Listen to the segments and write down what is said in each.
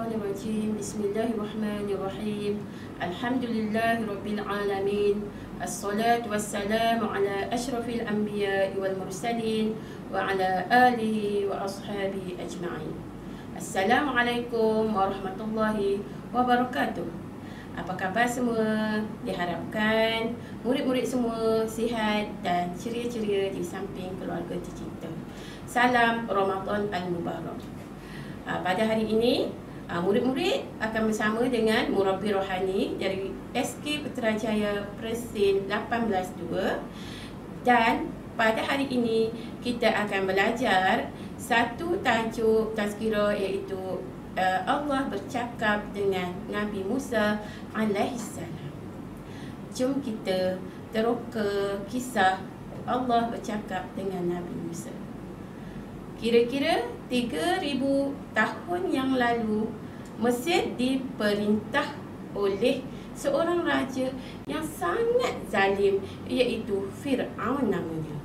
Minasyaitonirrajim. Bismillahirrahmanirrahim. Alhamdulillahirabbil alamin. Assalatu wassalamu ala asyrafil anbiya'i wal mursalin wa ala alihi wa ashabihi ajma'in. Assalamualaikum warahmatullahi wabarakatuh. Apa khabar semua? Diharapkan murid-murid semua sihat dan ceria-ceria di samping keluarga tercinta. Salam Ramadan Al-Mubarak. Pada hari ini, murid-murid akan bersama dengan Murabbi Rohani dari SK Putrajaya Presin 18-2. Dan pada hari ini, kita akan belajar satu tajuk tazkirah, iaitu Allah bercakap dengan Nabi Musa alaihissalam. Jom kita teroka kisah Allah bercakap dengan Nabi Musa. Kira-kira 3,000 tahun yang lalu, Mesir diperintah oleh seorang raja yang sangat zalim, iaitu Fir'aun namanya.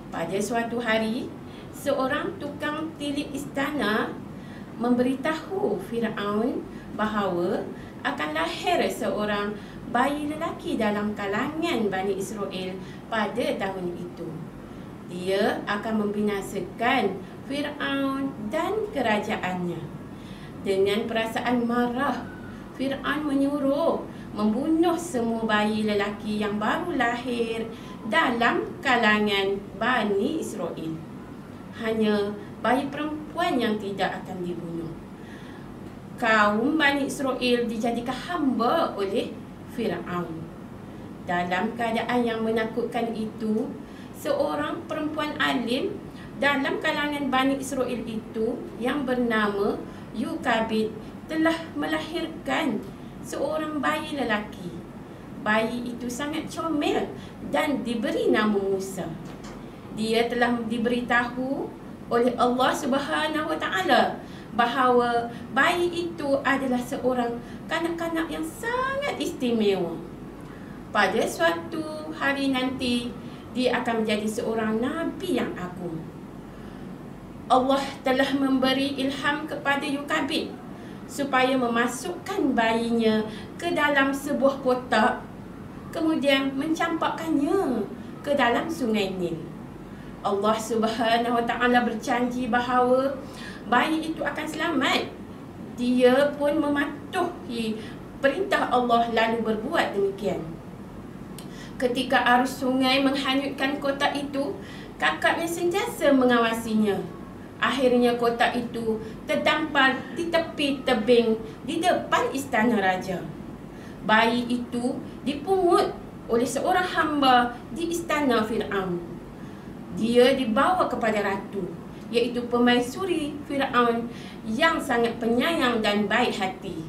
Pada suatu hari, seorang tukang tilik istana memberitahu Fir'aun bahawa akan lahir seorang bayi lelaki dalam kalangan Bani Israel pada tahun itu. Dia akan membinasakan Fir'aun dan kerajaannya. Dengan perasaan marah, Fir'aun menyuruh membunuh semua bayi lelaki yang baru lahir dalam kalangan Bani Israel. Hanya bayi perempuan yang tidak akan dibunuh. Kaum Bani Israel dijadikan hamba oleh Fir'aun. Dalam keadaan yang menakutkan itu, seorang perempuan alim dalam kalangan Bani Israel itu yang bernama Yukabid telah melahirkan seorang bayi lelaki. Bayi itu sangat comel dan diberi nama Musa. Dia telah diberitahu oleh Allah Subhanahu Wa Taala bahawa bayi itu adalah seorang kanak-kanak yang sangat istimewa. Pada suatu hari nanti, dia akan menjadi seorang Nabi yang agung. Allah telah memberi ilham kepada Yukabid supaya memasukkan bayinya ke dalam sebuah kotak, kemudian mencampakkannya ke dalam sungai Nil. Allah Subhanahu Wa Taala berjanji bahawa bayi itu akan selamat. Dia pun mematuhi perintah Allah lalu berbuat demikian. Ketika arus sungai menghanyutkan kotak itu, kakaknya sentiasa mengawasinya. Akhirnya kotak itu terdampar di tepi tebing di depan istana raja. Bayi itu dipungut oleh seorang hamba di istana Fir'aun. Dia dibawa kepada ratu, iaitu permaisuri Fir'aun yang sangat penyayang dan baik hati.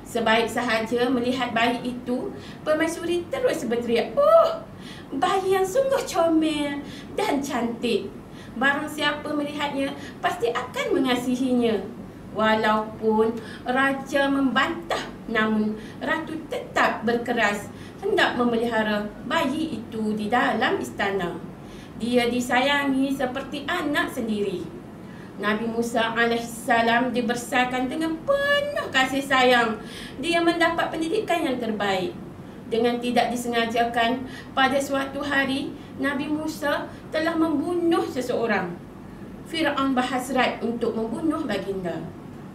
Sebaik sahaja melihat bayi itu, permaisuri terus berteriak, "Oh, bayi yang sungguh comel dan cantik. Barang siapa melihatnya pasti akan mengasihinya." Walaupun raja membantah, namun ratu tetap berkeras hendak memelihara bayi itu di dalam istana. Dia disayangi seperti anak sendiri. Nabi Musa alaihissalam dibesarkan dengan penuh kasih sayang. Dia mendapat pendidikan yang terbaik. Dengan tidak disengajakan, pada suatu hari, Nabi Musa telah membunuh seseorang. Fir'aun berhasrat untuk membunuh baginda.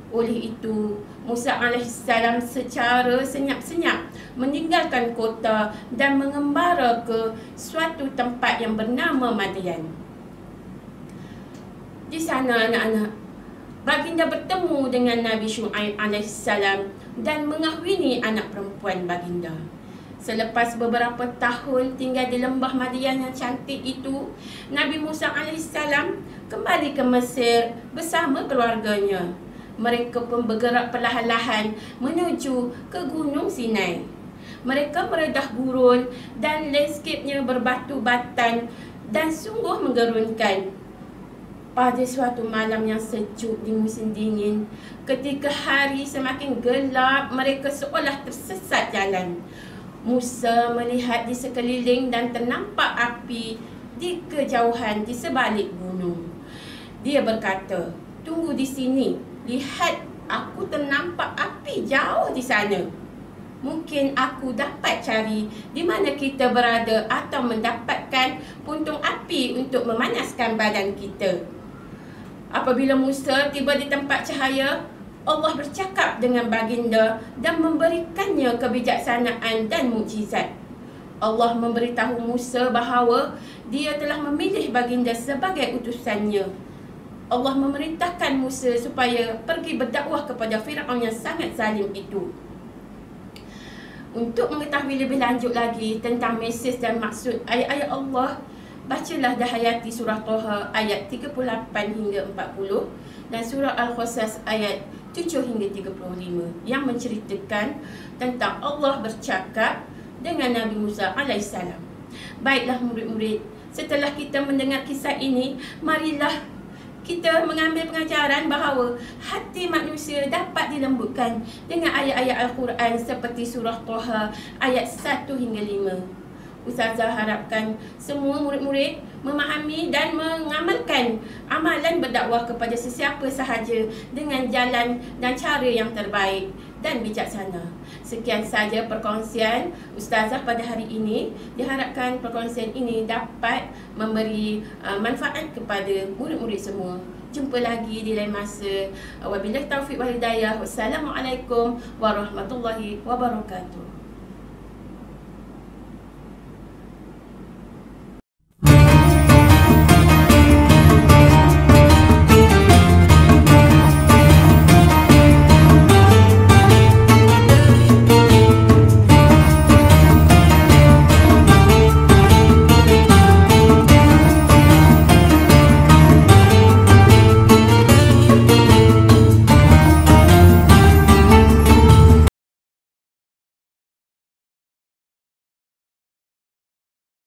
Oleh itu, Musa alaihissalam secara senyap-senyap meninggalkan kota dan mengembara ke suatu tempat yang bernama Madian. Di sana anak-anak, baginda bertemu dengan Nabi Syuaib alaihissalam dan mengahwini anak perempuan baginda. Selepas beberapa tahun tinggal di lembah Madian yang cantik itu, Nabi Musa alaihissalam kembali ke Mesir bersama keluarganya. Mereka pun bergerak perlahan-lahan menuju ke Gunung Sinai. Mereka meredah gurun dan lanskapnya berbatu batan dan sungguh menggerunkan. Pada suatu malam yang sejuk di musim dingin, ketika hari semakin gelap, mereka seolah tersesat jalan. Musa melihat di sekeliling dan ternampak api di kejauhan di sebalik gunung. Dia berkata, "Tunggu di sini, lihat aku ternampak api jauh di sana. Mungkin aku dapat cari di mana kita berada atau mendapatkan puntung api untuk memanaskan badan kita. Apabila Musa tiba di tempat cahaya, Allah bercakap dengan baginda dan memberikannya kebijaksanaan dan mukjizat. Allah memberitahu Musa bahawa dia telah memilih baginda sebagai utusannya. Allah memerintahkan Musa supaya pergi berdakwah kepada Firaun yang sangat zalim itu. Untuk mengetahui lebih lanjut lagi tentang mesej dan maksud ayat-ayat Allah, bacalah dan hayati surah Toha ayat 38 hingga 40 dan surah Al-Qasas ayat 7 hingga 35 yang menceritakan tentang Allah bercakap dengan Nabi Musa AS. Baiklah murid-murid, setelah kita mendengar kisah ini, marilah kita mengambil pengajaran bahawa hati manusia dapat dilembutkan dengan ayat-ayat Al-Quran seperti surah Toha ayat 1 hingga 5. Ustazah harapkan semua murid-murid memahami dan mengamalkan amalan berdakwah kepada sesiapa sahaja dengan jalan dan cara yang terbaik dan bijaksana. Sekian saja perkongsian Ustazah pada hari ini. Diharapkan perkongsian ini dapat memberi manfaat kepada murid-murid semua. Jumpa lagi di lain masa. Wabillahi taufiq wal hidayah. Wassalamualaikum warahmatullahi wabarakatuh.